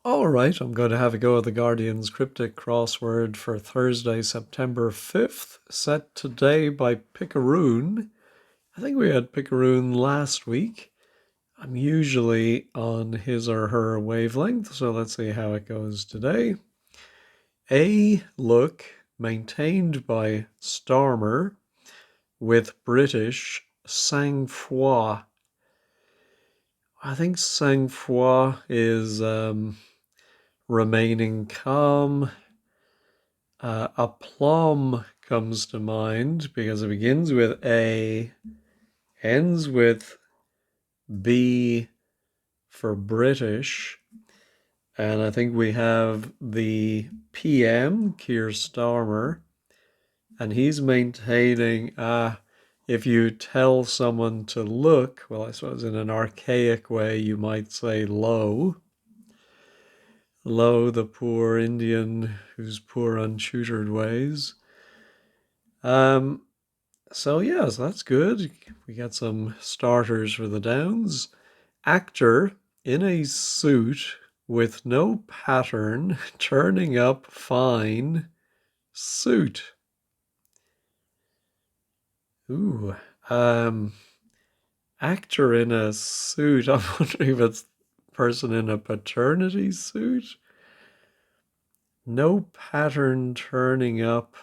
All right, I'm going to have a go at the Guardian's Cryptic Crossword for Thursday, September 5th, set today by Picaroon. I think we had Picaroon last week. I'm usually on his or her wavelength, so let's see how it goes today. A look maintained by Starmer with British sang-froid. I think sang-froid is remaining calm. Aplomb comes to mind because it begins with A, ends with B for British, and I think we have the PM, Keir Starmer, and he's maintaining if you tell someone to look, well, I suppose in an archaic way, you might say low. Lo, the poor Indian whose poor untutored ways. Um, so yes, that's good. We got some starters for the Downs. Actor in a suit with no pattern, turning up fine suit. Ooh, actor in a suit. I'm wondering if it's person in a paternity suit. No pattern turning up.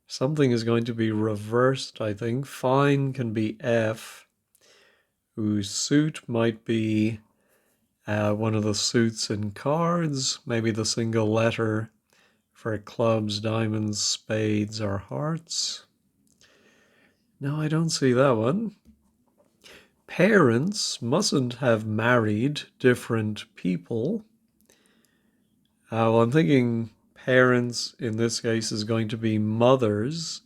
Something is going to be reversed, I think. Fine can be F, whose suit might be one of the suits in cards, maybe the single letter for clubs, diamonds, spades, or hearts. No, I don't see that one. Parents mustn't have married different people. Well, I'm thinking parents in this case is going to be mothers,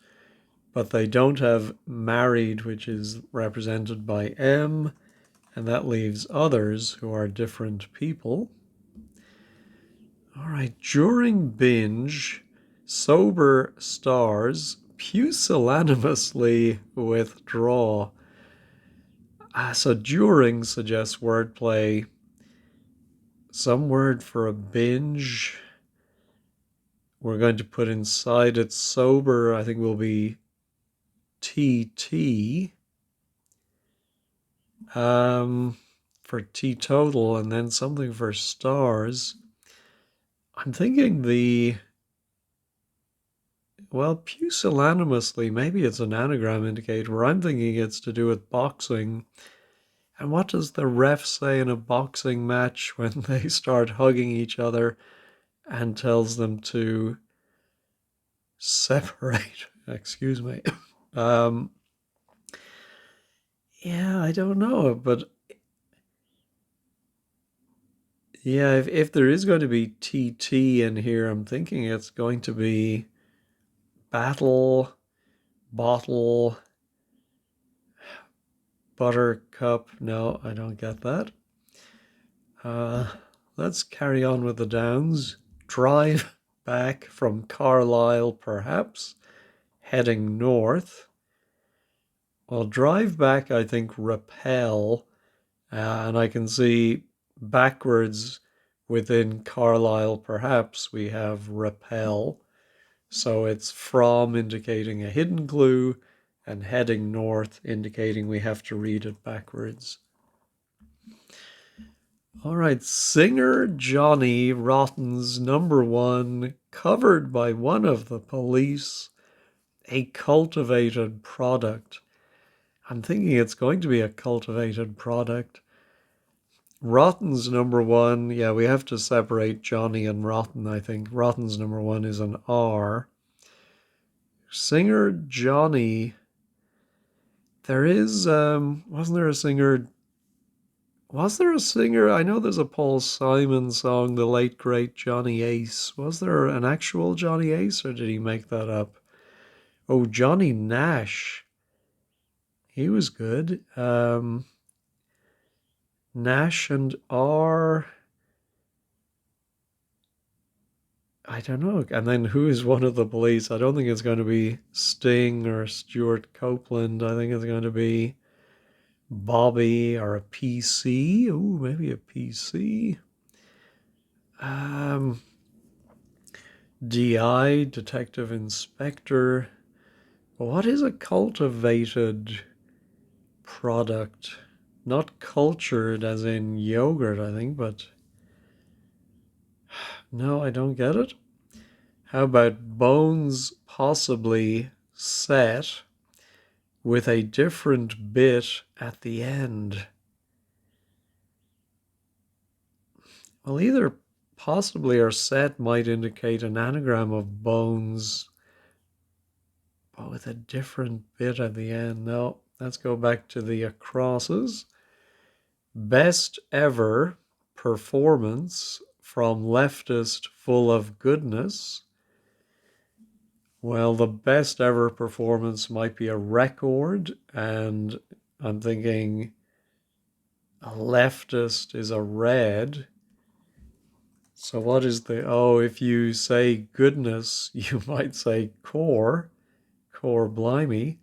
but they don't have married, which is represented by M, and that leaves others who are different people. All right, during binge, sober stars pusillanimously withdraw. So during suggests wordplay. Some word for a binge. We're going to put inside it sober, I think will be TT. For teetotal, and then something for stars. I'm thinking pusillanimously, maybe it's an anagram indicator. I'm thinking it's to do with boxing. And what does the ref say in a boxing match when they start hugging each other and tells them to separate? Excuse me. Um, yeah, I don't know, but yeah, if there is going to be TT in here, I'm thinking it's going to be battle, bottle, buttercup. No, I don't get that. Uh, let's carry on with the Downs. Drive back from Carlisle, perhaps, heading north. Well, drive back, I think, repel, and I can see backwards within Carlisle, perhaps, we have repel. So it's from indicating a hidden clue and heading north indicating we have to read it backwards. All right, singer Johnny Rotten's number one, covered by one of the police, a cultivated product. I'm thinking it's going to be a cultivated product. Rotten's number one, yeah, we have to separate Johnny and Rotten, I think. Rotten's number one is an R. Singer Johnny, there is, wasn't there a singer? Was there a singer? I know there's a Paul Simon song, The Late Great Johnny Ace. Was there an actual Johnny Ace or did he make that up? Oh, Johnny Nash. He was good. Nash and R. I don't know. And then who is one of the police? I don't think it's going to be Sting or Stuart Copeland. I think it's going to be Bobby or a PC. Ooh, maybe a PC. Um, DI, detective inspector. What is a cultivated product? Not cultured as in yogurt, I think, but no, I don't get it. How about bones possibly set with a different bit at the end? Well, either possibly or set might indicate an anagram of bones, but with a different bit at the end. No, let's go back to the crosses. Best ever performance from leftist full of goodness. Well, the best ever performance might be a record, and I'm thinking a leftist is a red. So what is the, oh, if you say goodness, you might say core blimey.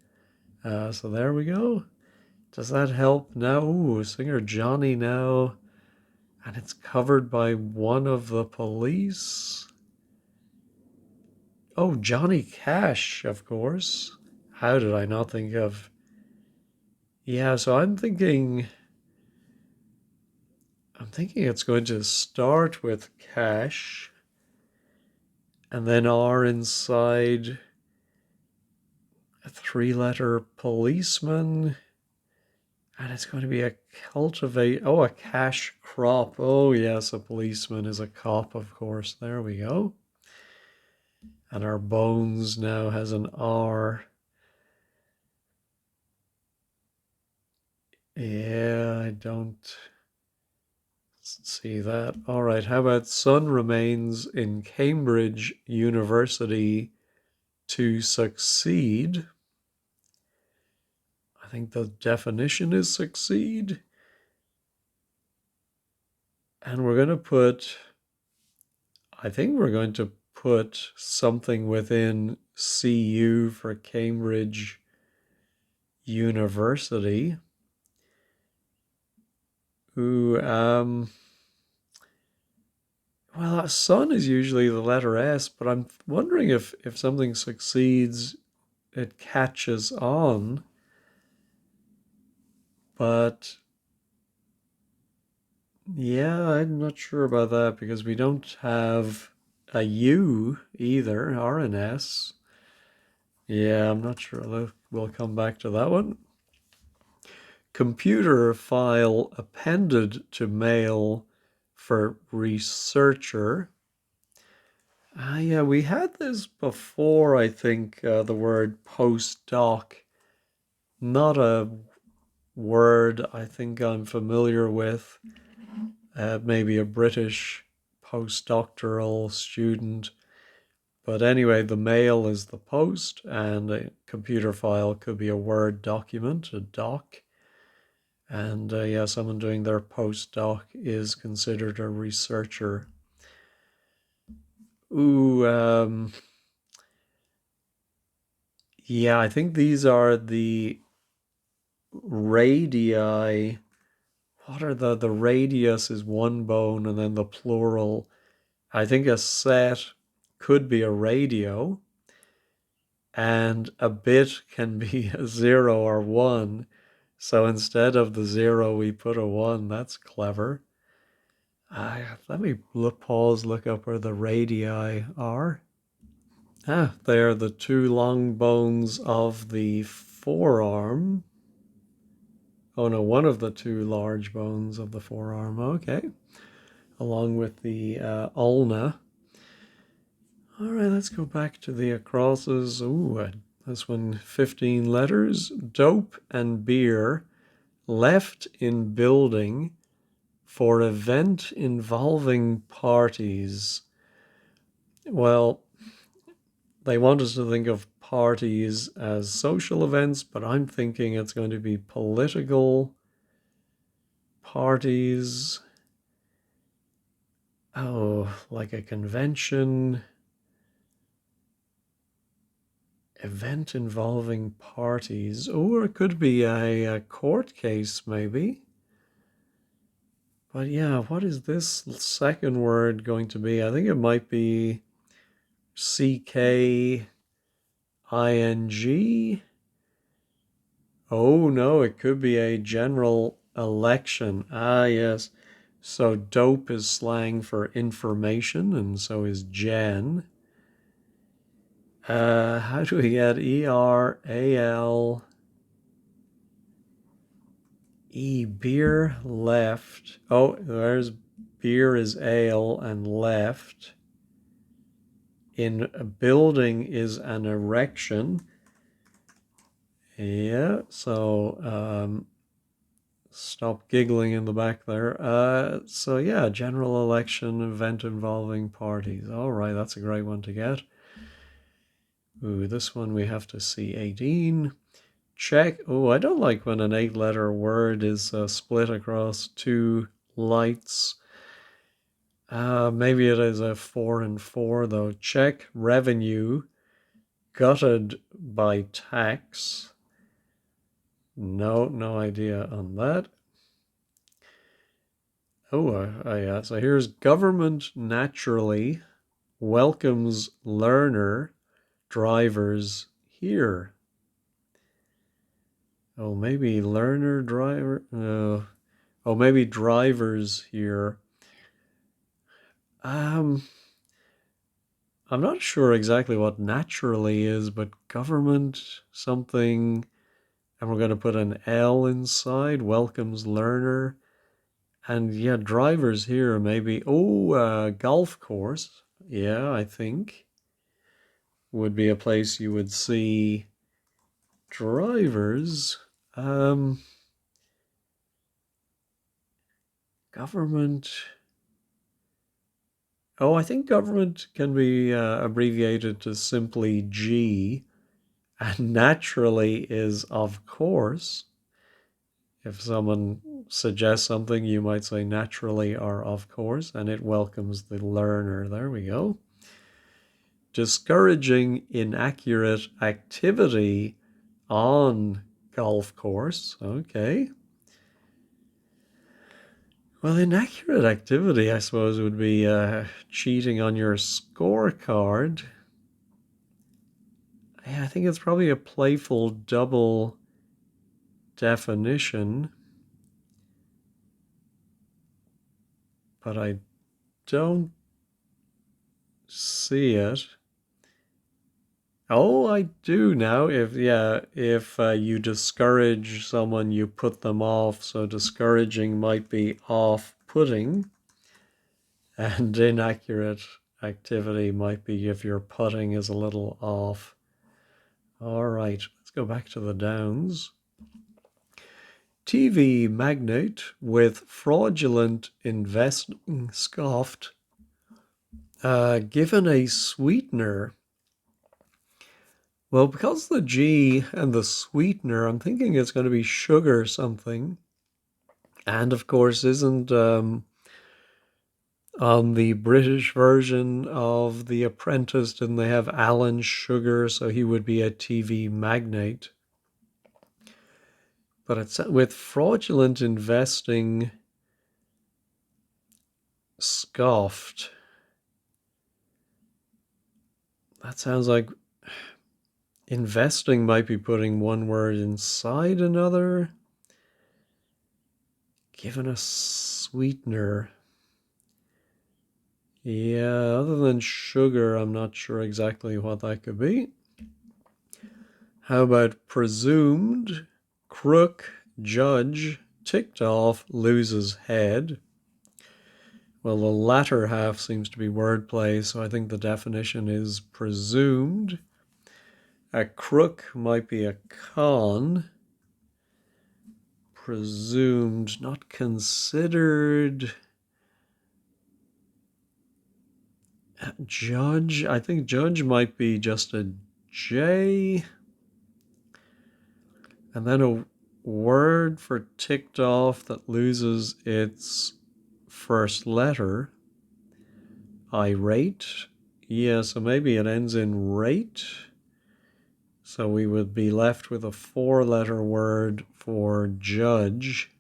So there we go. Does that help now? Ooh, singer Johnny now. And it's covered by one of the police. Oh, Johnny Cash, of course. How did I not think of? Yeah, so I'm thinking it's going to start with Cash and then R inside a three-letter policeman. And it's going to be a a cash crop. Oh, yes, a policeman is a cop, of course. There we go. And our bones now has an R. Yeah, I don't see that. All right, how about son remains in Cambridge University to succeed? I think the definition is succeed. And I think we're going to put something within CU for Cambridge University. Ooh, well, a son is usually the letter S, but I'm wondering if something succeeds, it catches on. But yeah, I'm not sure about that because we don't have a U either, or an S. Yeah, I'm not sure. We'll come back to that one. Computer file appended to mail for researcher. Yeah, we had this before, I think, the word postdoc. Not a word I think I'm familiar with. Maybe a British postdoctoral student. But anyway, the mail is the post, and a computer file could be a Word document, a doc. And yeah, someone doing their postdoc is considered a researcher. Ooh, yeah, I think these are the radii. What are the radius is one bone and then the plural. I think a set could be a radio and a bit can be a 0 or 1. So instead of the 0, we put a 1. That's clever. Let me pause, look up where the radii are. They are the two long bones of the forearm. Oh no, one of the two large bones of the forearm. Okay. Along with the ulna. All right, let's go back to the crosses. Ooh, this one, 15 letters. Dope and beer left in building for event involving parties. Well, they want us to think of parties as social events, but I'm thinking it's going to be political parties. Oh, like a convention. Event involving parties. Or it could be a court case, maybe. But yeah, what is this second word going to be? I think it might be CKING. Oh no, it could be a general election. Ah, yes. So dope is slang for information, and so is gen. How do we get ERAL? Beer left. Oh, there's beer is ale and left. In a building is an erection. Yeah, so stop giggling in the back there. So yeah, general election event involving parties. All right, that's a great one to get. Ooh, this one we have to see 18. Check. Oh, I don't like when an 8-letter word is split across two lights. Maybe it is a 4 and 4 though. Check revenue gutted by tax. No idea on that. Oh, yeah. So here's government naturally welcomes learner drivers here. Oh, maybe learner driver. Oh, maybe drivers here. I'm not sure exactly what naturally is, but government something, and we're going to put an L inside. Welcomes learner. And yeah, drivers here maybe. Oh, golf course. Yeah, I think would be a place you would see drivers. Government. Oh, I think government can be abbreviated to simply G, and naturally is of course. If someone suggests something, you might say naturally or of course, and it welcomes the learner. There we go. Discouraging inaccurate activity on golf course. Okay. Well, inaccurate activity, I suppose, would be cheating on your scorecard. Yeah, I think it's probably a playful double definition, but I don't see it. Oh, I do now. If you discourage someone, you put them off. So discouraging might be off-putting, and inaccurate activity might be if your putting is a little off. All right, let's go back to the downs. TV magnate with fraudulent investing scoffed. Given a sweetener. Well, because the G and the sweetener, I'm thinking it's going to be sugar something. And of course, isn't on the British version of The Apprentice, didn't they have Alan Sugar? So he would be a TV magnate. But it's with fraudulent investing scoffed. That sounds like investing might be putting one word inside another. Given a sweetener. Yeah, other than sugar, I'm not sure exactly what that could be. How about presumed, crook, judge, ticked off, loses head? Well, the latter half seems to be wordplay, so I think the definition is presumed. A crook might be a con. Presumed, not considered. Judge, I think judge might be just a J. And then a word for ticked off that loses its first letter. Irate. Yeah, so maybe it ends in rate. So we would be left with a 4-letter word for judge.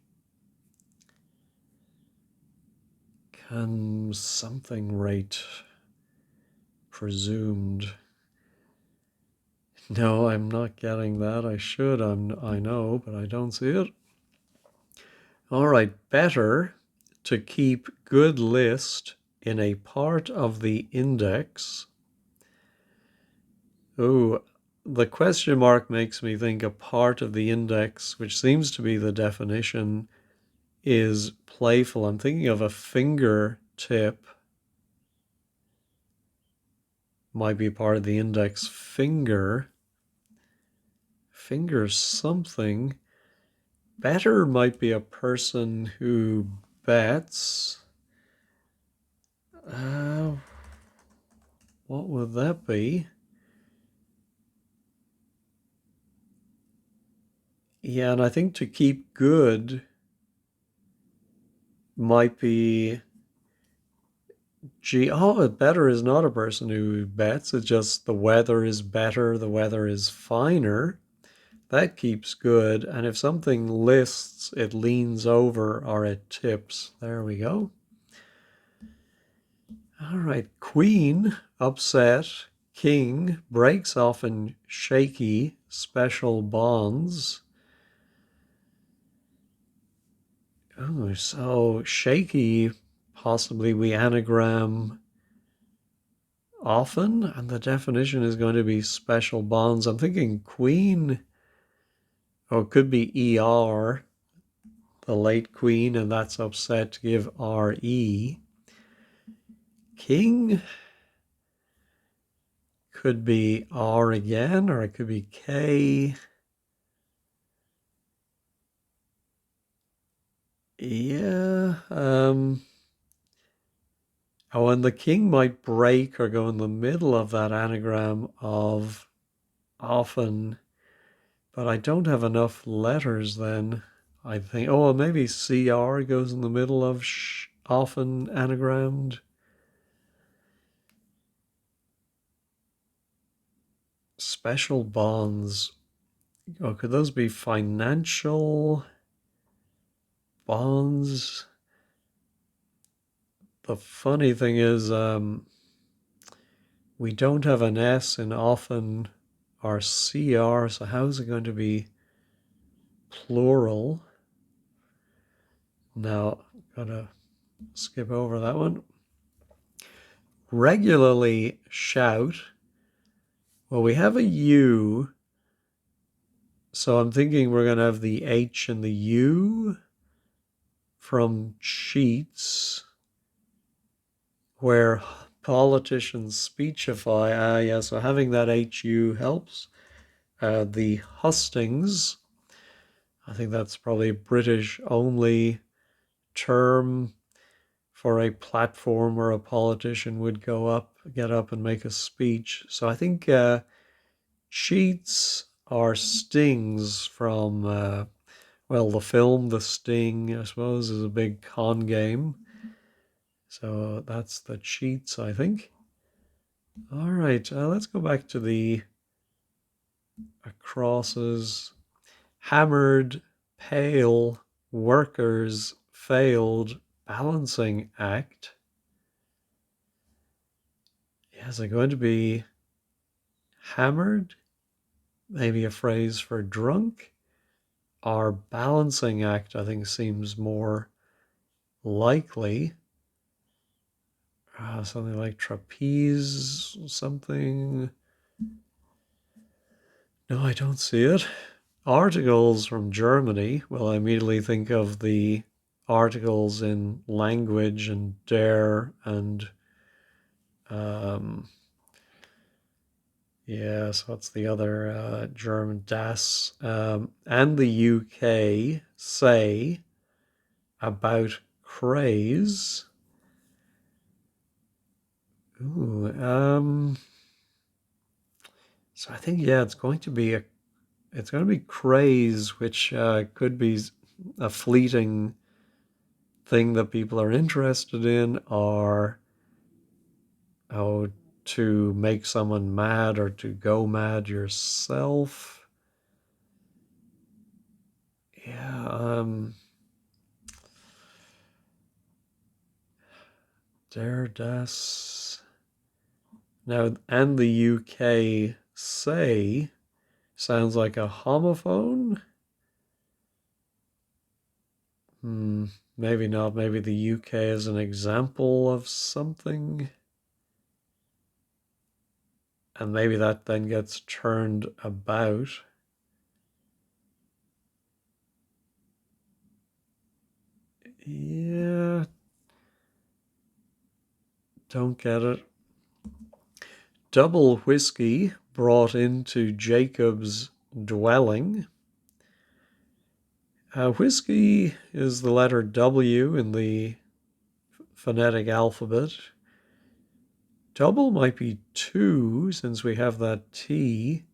Something rate presumed. No, I'm not getting that. I should. I know, but I don't see it. All right, better to keep good list in a part of the index. Oh, the question mark makes me think a part of the index, which seems to be the definition, is playful. I'm thinking of a fingertip. Might be part of the index. Finger something. Better might be a person who bets. What would that be? Yeah, and I think to keep good might be better is not a person who bets. It's just the weather is better, the weather is finer. That keeps good. And if something lists, it leans over or it tips. There we go. All right, queen, upset. King, breaks off in shaky, special bonds. Oh, so shaky, possibly we anagram often, and the definition is going to be special bonds. I'm thinking queen, or it could be ER, the late queen, and that's upset to give RE. King could be R again, or it could be K. Yeah. Oh, and the king might break or go in the middle of that anagram of often, but I don't have enough letters then. I think, oh, well, maybe CR goes in the middle of often anagrammed. Special bonds. Oh, could those be financial bonds? The funny thing is, we don't have an S in often or CR, so how's it going to be plural? Now, gotta skip over that one. Regularly shout. Well, we have a U, so I'm thinking we're going to have the H and the U from cheats, where politicians speechify. Yeah, so having that HU helps. The hustings, I think that's probably a British only term for a platform where a politician would get up and make a speech. So I think cheats are stings from, well, the film The Sting, I suppose, is a big con game. So that's the cheats, I think. All right, let's go back to the crosses. Hammered, pale, workers, failed, balancing act. Is it going to be hammered? Maybe a phrase for drunk? Our balancing act, I think, seems more likely. Something like trapeze, something. No, I don't see it. Articles from Germany. Well, I immediately think of the articles in language and der and yeah, so what's the other German das and the UK say about craze. Ooh, so I think it's going to be craze, which could be a fleeting thing that people are interested in, or to make someone mad or to go mad yourself. Yeah, Der, das. Now, and the UK say sounds like a homophone. Maybe not. Maybe the UK is an example of something. And maybe that then gets turned about. Yeah. Don't get it. Double whiskey brought into Jacob's dwelling. Whiskey is the letter W in the phonetic alphabet. Double might be 2 since we have that T.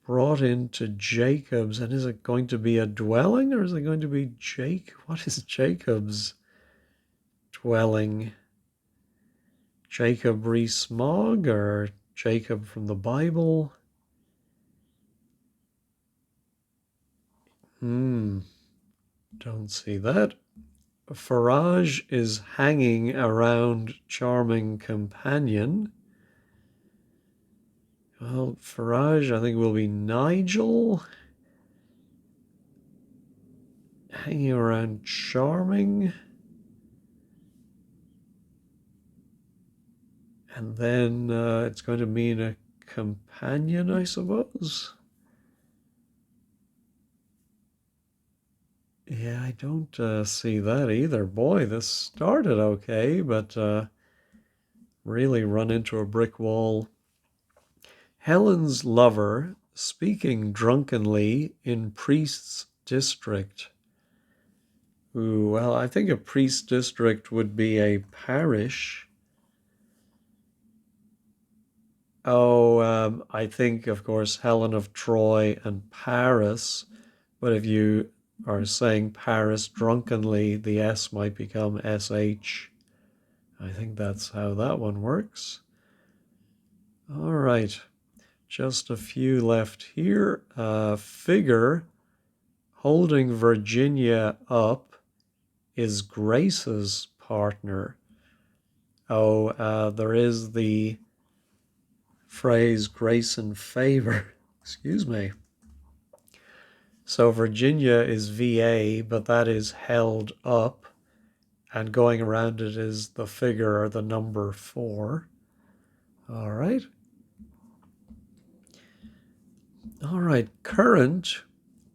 Brought into Jacob's, and is it going to be a dwelling or is it going to be Jake? What is Jacob's dwelling? Jacob Rees-Mogg or Jacob from the Bible? Don't see that. Farage is hanging around charming companion. Well, Farage, I think, will be Nigel. Hanging around charming. And then it's going to mean a companion, I suppose. Yeah, I don't see that either. Boy, this started okay, but really run into a brick wall. Helen's lover speaking drunkenly in priest's district. Ooh, well, I think a priest's district would be a parish. Oh, I think, of course, Helen of Troy and Paris. But if you are saying Paris drunkenly, the S might become SH. I think that's how that one works. All right, just a few left here. Figure holding Virginia up is Grace's partner. Oh, there is the phrase grace and favor. Excuse me. So Virginia is VA, but that is held up, and going around it is the figure or the number 4. All right. All right. Current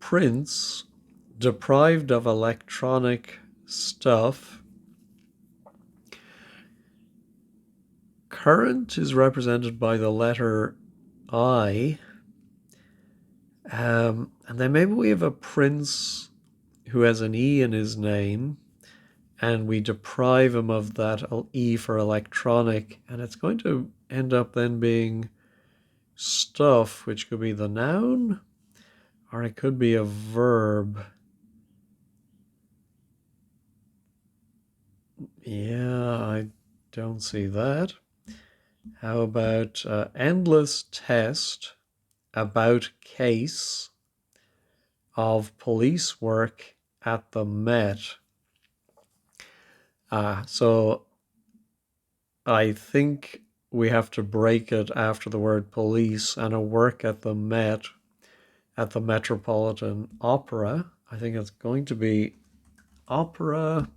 prince deprived of electronic stuff. Current is represented by the letter I. And then maybe we have a prince who has an E in his name, and we deprive him of that E for electronic, and it's going to end up then being stuff, which could be the noun, or it could be a verb. Yeah, I don't see that. How about endless test about case of police work at the Met? So I think we have to break it after the word police, and a work at the Met, at the Metropolitan Opera. I think it's going to be opera.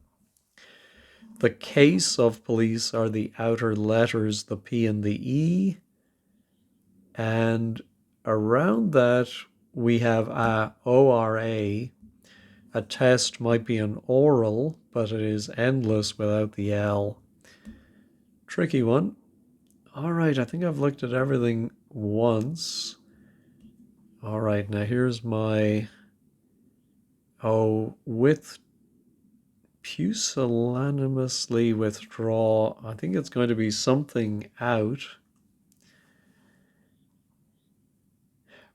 The case of police are the outer letters, the P and the E. And around that, we have a ORA. A test might be an oral, but it is endless without the L. Tricky one. All right, I think I've looked at everything once. All right, now here's my, with pusillanimously withdraw. I think it's going to be something out.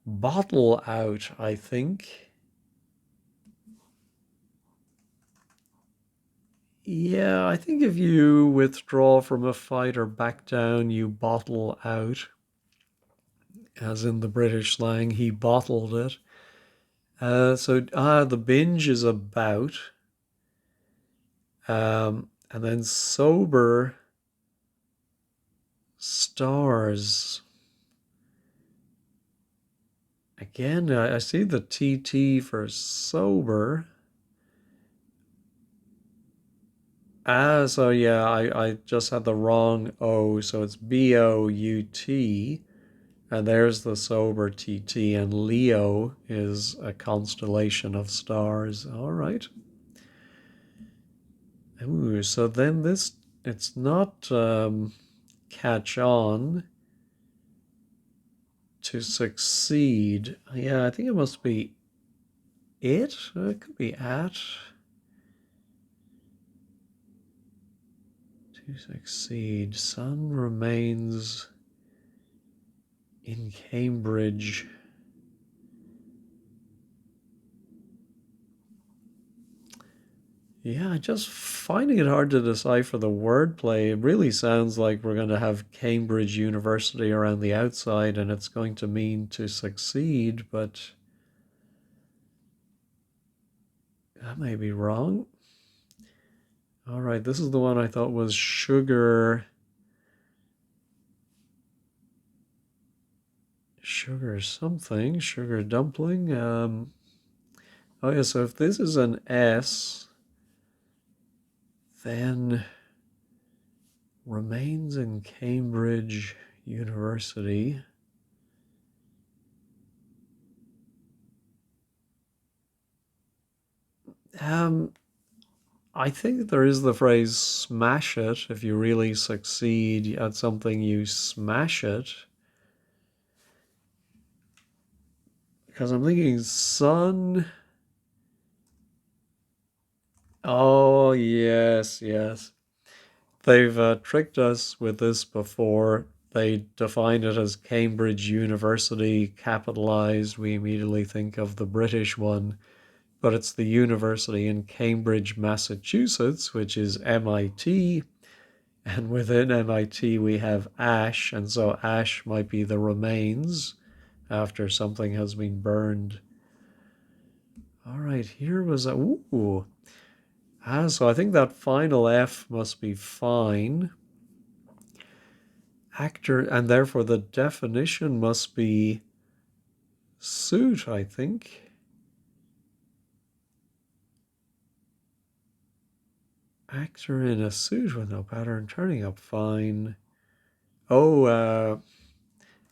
Bottle out, I think. Yeah, I think if you withdraw from a fight or back down, you bottle out. As in the British slang, he bottled it. The binge is about. And And then sober stars. Again, I see the TT for sober. So yeah, I just had the wrong O, so it's BOUT, and there's the sober TT, and Leo is a constellation of stars. All right. Ooh, so then it's not catch on to succeed. Yeah, I think it must be it. It could be at. To succeed. Sun remains in Cambridge. Yeah, just finding it hard to decipher the wordplay. It really sounds like we're going to have Cambridge University around the outside and it's going to mean to succeed, but that may be wrong. All right, this is the one I thought was sugar. Sugar something, sugar dumpling. Oh yeah, so if this is an S, then remains in Cambridge University. I think there is the phrase smash it. If you really succeed at something, you smash it. Because I'm thinking sun. Oh, yes, yes. They've tricked us with this before. They define it as Cambridge University, capitalized. We immediately think of the British one, but it's the university in Cambridge, Massachusetts, which is MIT. And within MIT, we have ash, and so ash might be the remains after something has been burned. All right, here was a. Ooh. So I think that final F must be fine. Actor, and therefore the definition must be suit, I think. Actor in a suit with no pattern turning up fine. Oh,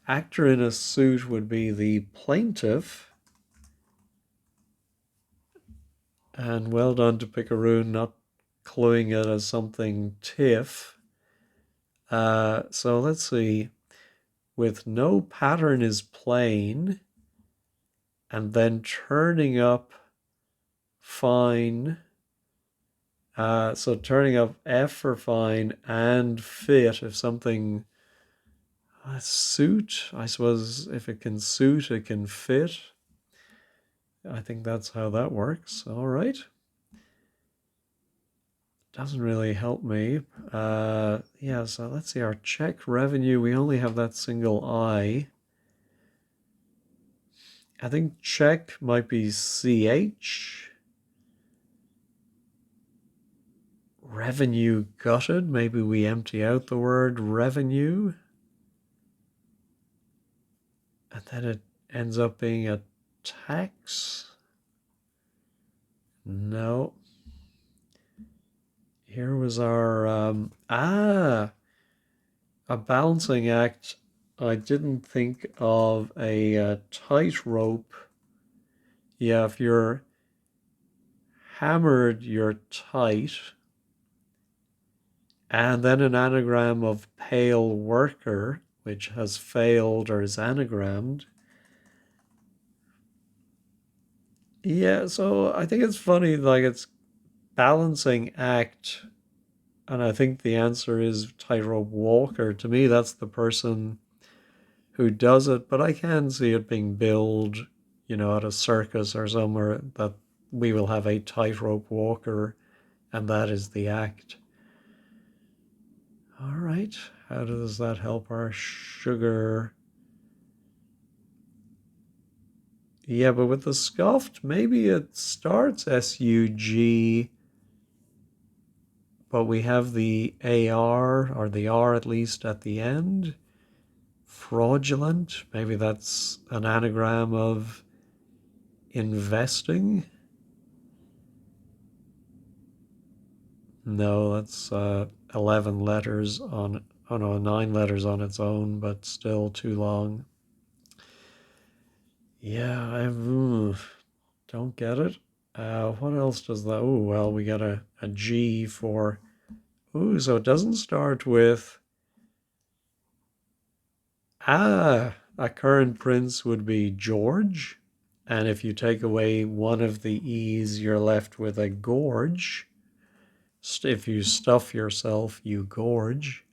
actor in a suit would be the plaintiff. And well done to Picaroon not cluing it as something tiff. So let's see. With no pattern is plain, and then turning up fine. So turning up F for fine and fit if something suit. I suppose if it can suit, it can fit. I think that's how that works. All right. Doesn't really help me. Yeah, so let's see, our check revenue, we only have that single I. I think check might be CH. Revenue gutted, maybe we empty out the word revenue. And then it ends up being a tax. No. Here was our, a balancing act. I didn't think of a tightrope. Yeah, if you're hammered, you're tight. And then an anagram of pale worker, which has failed or is anagrammed. Yeah, so I think it's funny, like it's balancing act, and I think the answer is tightrope walker. To me, that's the person who does it, but I can see it being billed, at a circus or somewhere that we will have a tightrope walker, and that is the act. All right, how does that help our sugar? Yeah, but with the scuffed, maybe it starts SUG, but we have the AR, or the R at least, at the end. Fraudulent, maybe that's an anagram of investing. No, that's 11 letters on, oh no, 9 letters on its own, but still too long. Yeah, I don't get it. What else does that? Oh, well, we got a G for. Ooh, so it doesn't start with. A current prince would be George. And if you take away one of the E's, you're left with a gorge. If you stuff yourself, you gorge.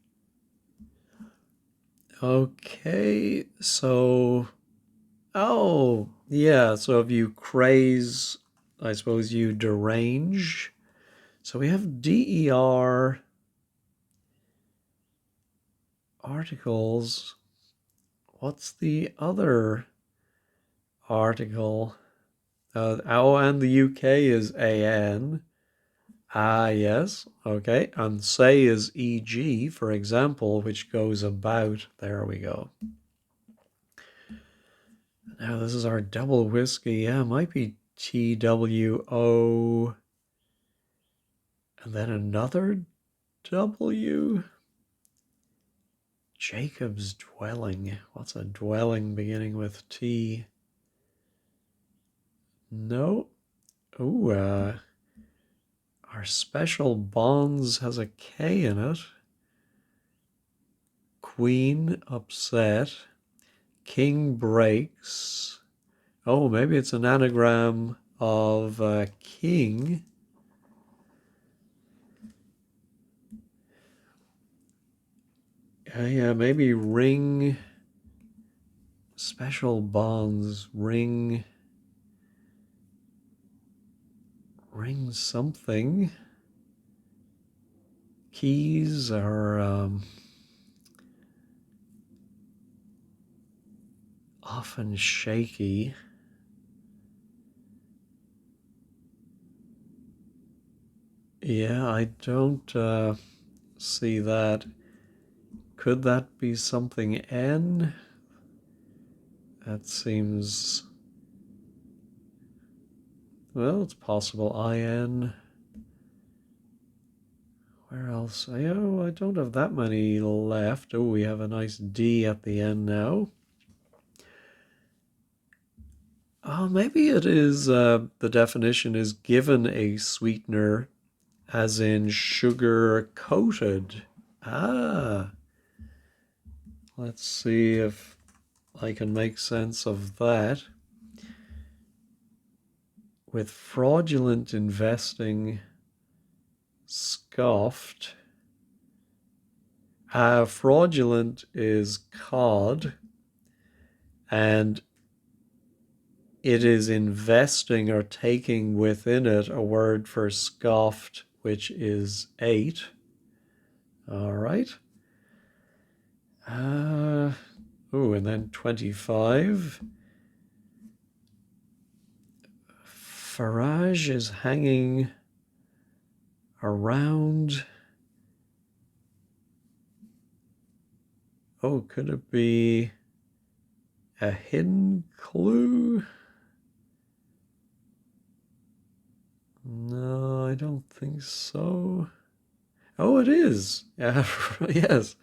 Okay, so. Oh, yeah, so if you craze, I suppose you derange. So we have DER articles. What's the other article? Oh, and the UK is AN. Ah, yes. Okay. And say is EG, for example, which goes about. There we go. Now, this is our double whiskey. Yeah, it might be TWO. And then another W. Jacob's dwelling. What's a dwelling beginning with T? No. Ooh, our special bonds has a K in it. Queen upset. King breaks. Oh, maybe it's an anagram of king. Yeah, maybe ring. Special bonds. Ring something. Keys are often shaky. Yeah, I don't see that. Could that be something N? That seems, well, it's possible. IN. Where else? Oh, I don't have that many left. Oh, we have a nice D at the end now. Oh, maybe it is, the definition is given a sweetener, as in sugar coated. Ah, let's see if I can make sense of that. With fraudulent investing, scoffed. Fraudulent is cod, and it is investing or taking within it a word for scoffed, which is 8. All right. Oh, and then 25. Farage is hanging around. Oh, could it be a hidden clue? No, I don't think so. Oh, it is. Yeah, yes.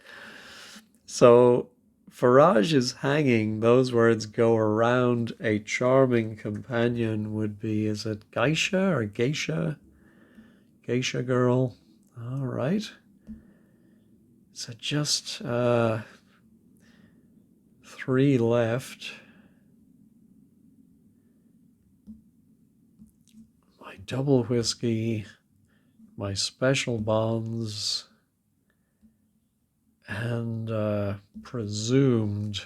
So Farage is hanging. Those words go around. A charming companion would be, is it Geisha or Geisha? Geisha girl. All right. So just 3 left. My double whiskey, my special bonds, and presumed.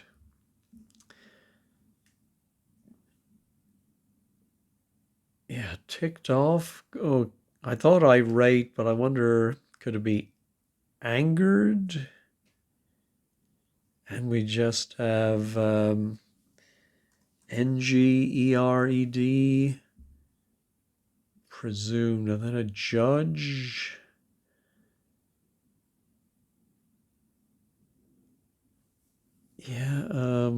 Yeah, ticked off. Oh, I thought irate, but I wonder, could it be angered? And we just have NGERED, presumed, and then a judge. Yeah,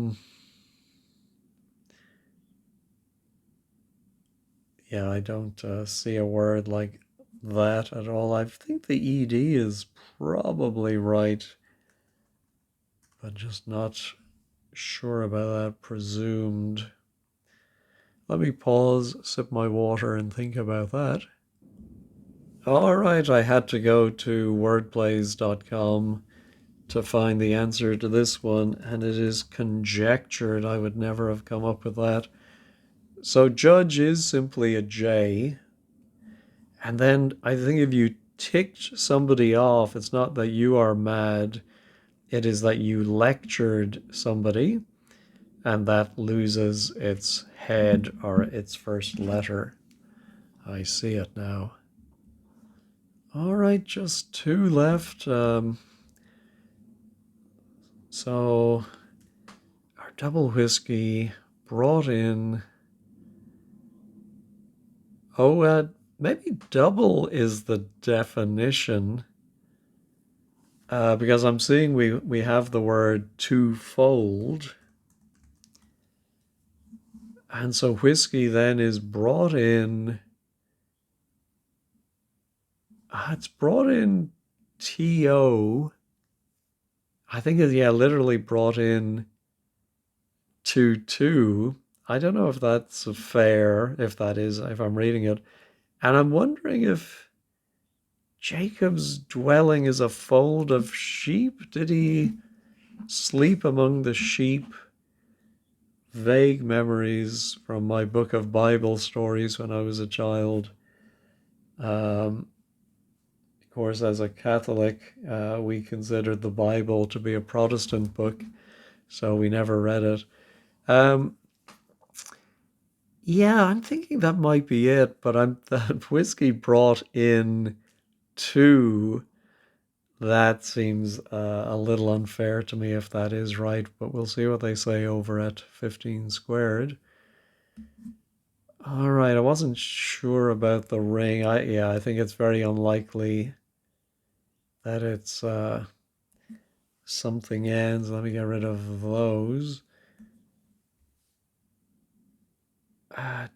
yeah, I don't see a word like that at all. I think the ed is probably right, but just not sure about that presumed. Let me pause, sip my water, and think about that. All right, I had to go to wordplays.com to find the answer to this one, and it is conjectured. I would never have come up with that. So, judge is simply a J, and then I think if you ticked somebody off, it's not that you are mad, it is that you lectured somebody, and that loses its head or its first letter. I see it now. All right, just two left. So our double whiskey brought in. Oh, maybe double is the definition. Because I'm seeing we have the word twofold. And so whiskey then is brought in. It's brought in TO. I think it's, yeah, literally brought in 2 2. I don't know if that's fair, if that is, if I'm reading it. And I'm wondering if Jacob's dwelling is a fold of sheep. Did he sleep among the sheep? Vague memories from my book of Bible stories when I was a child. Of course, as a Catholic, we considered the Bible to be a Protestant book, so we never read it. Um, yeah, I'm thinking that might be it, but I'm that whiskey brought in two. That seems a little unfair to me if that is right, but we'll see what they say over at 15 squared. All right, I wasn't sure about the ring. I think it's very unlikely that it's something ends. Let me get rid of those.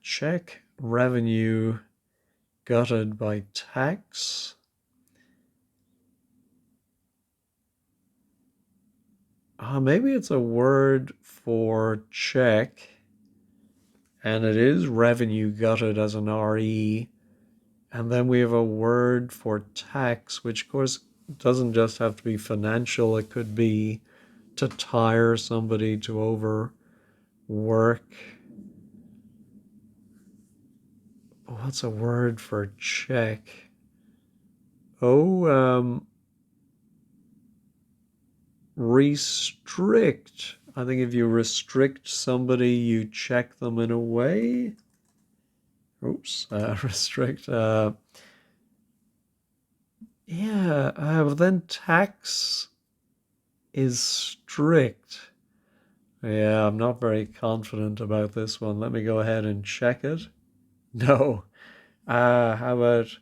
Check revenue gutted by tax. Maybe it's a word for check, and it is revenue gutted as an RE. And then we have a word for tax, which of course doesn't just have to be financial, it could be to tire somebody, to overwork. What's a word for check? Oh, restrict. I think if you restrict somebody, you check them in a way. Oops, restrict. Yeah, but then tax is strict. Yeah, I'm not very confident about this one. Let me go ahead and check it. No. How about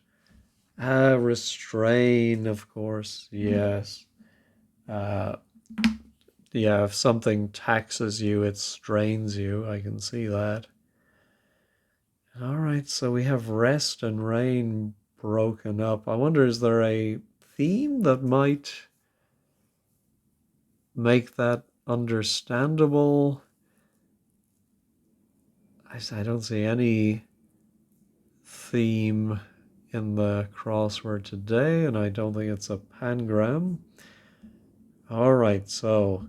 restrain, of course. Yes. Uh, yeah, if something taxes you, it strains you. I can see that. All right, so we have rest and rain broken up. I wonder, is there a theme that might make that understandable? I don't see any theme in the crossword today, and I don't think it's a pangram. All right, so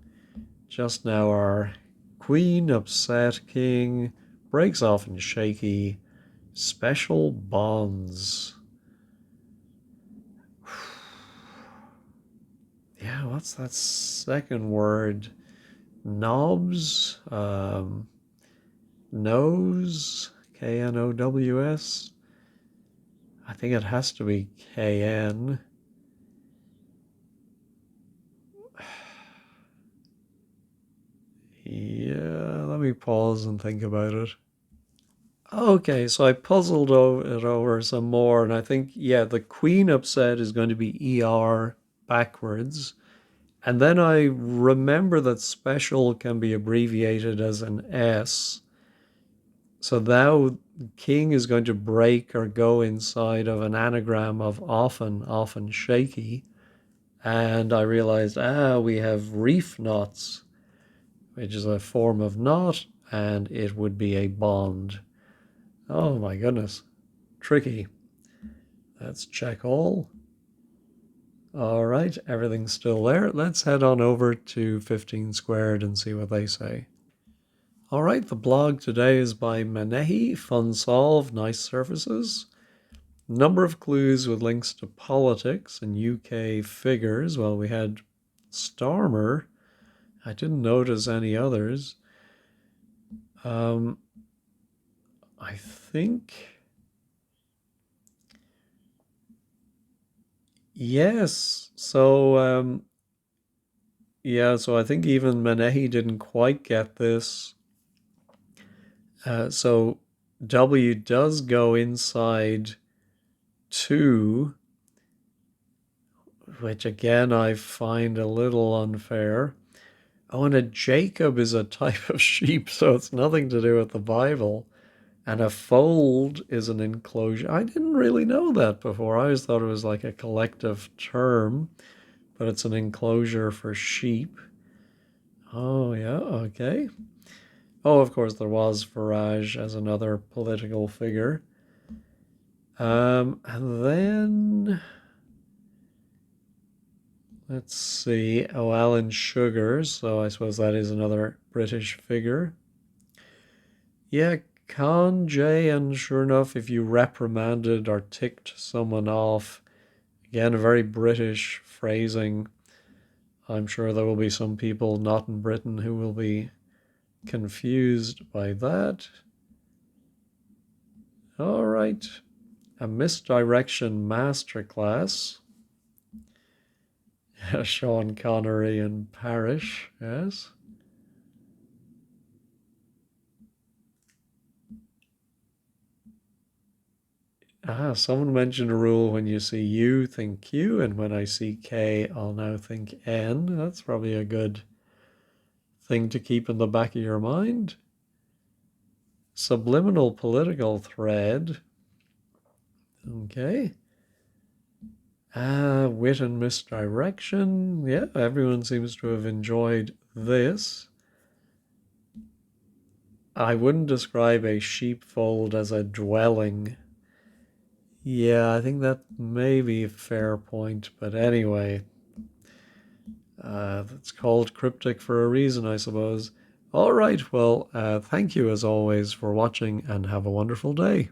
just now our queen upset king breaks off in shaky special bonds. Yeah, what's that second word? Knobs? Nose? Knows? I think it has to be KN. Yeah, let me pause and think about it. Okay, so I puzzled it over some more, and I think, yeah, the queen upset is going to be ER backwards, And then I remember that special can be abbreviated as an S. So now king is going to break or go inside of an anagram of often, often shaky. And I realized, we have reef knots, which is a form of knot, and it would be a bond. Oh my goodness, tricky. Let's check all. All right, everything's still there. Let's head on over to 15 squared and see what they say. All right, the blog today is by Manehi. Fun solve, nice surfaces. Number of clues with links to politics and UK figures. Well, we had Starmer. I didn't notice any others. I think, yes. So yeah, so I think even Manehi didn't quite get this. So W does go inside 2, which again I find a little unfair. Oh, and a Jacob is a type of sheep, so it's nothing to do with the Bible. And a fold is an enclosure. I didn't really know that before. I always thought it was like a collective term, but it's an enclosure for sheep. Oh, yeah, okay. Oh, of course, there was Farage as another political figure. And then let's see. Oh, Alan Sugar. So I suppose that is another British figure. Yeah, Con, J, and sure enough, if you reprimanded or ticked someone off, again, a very British phrasing. I'm sure there will be some people not in Britain who will be confused by that. All right, a misdirection masterclass. Sean Connery and Parrish, yes. Someone mentioned a rule: when you see U, think Q, and when I see K, I'll now think N. That's probably a good thing to keep in the back of your mind. Subliminal political thread. Okay. Wit and misdirection. Yeah, everyone seems to have enjoyed this. I wouldn't describe a sheepfold as a dwelling. Yeah, I think that may be a fair point, but anyway, it's called cryptic for a reason, I suppose. All right, well, thank you as always for watching and have a wonderful day.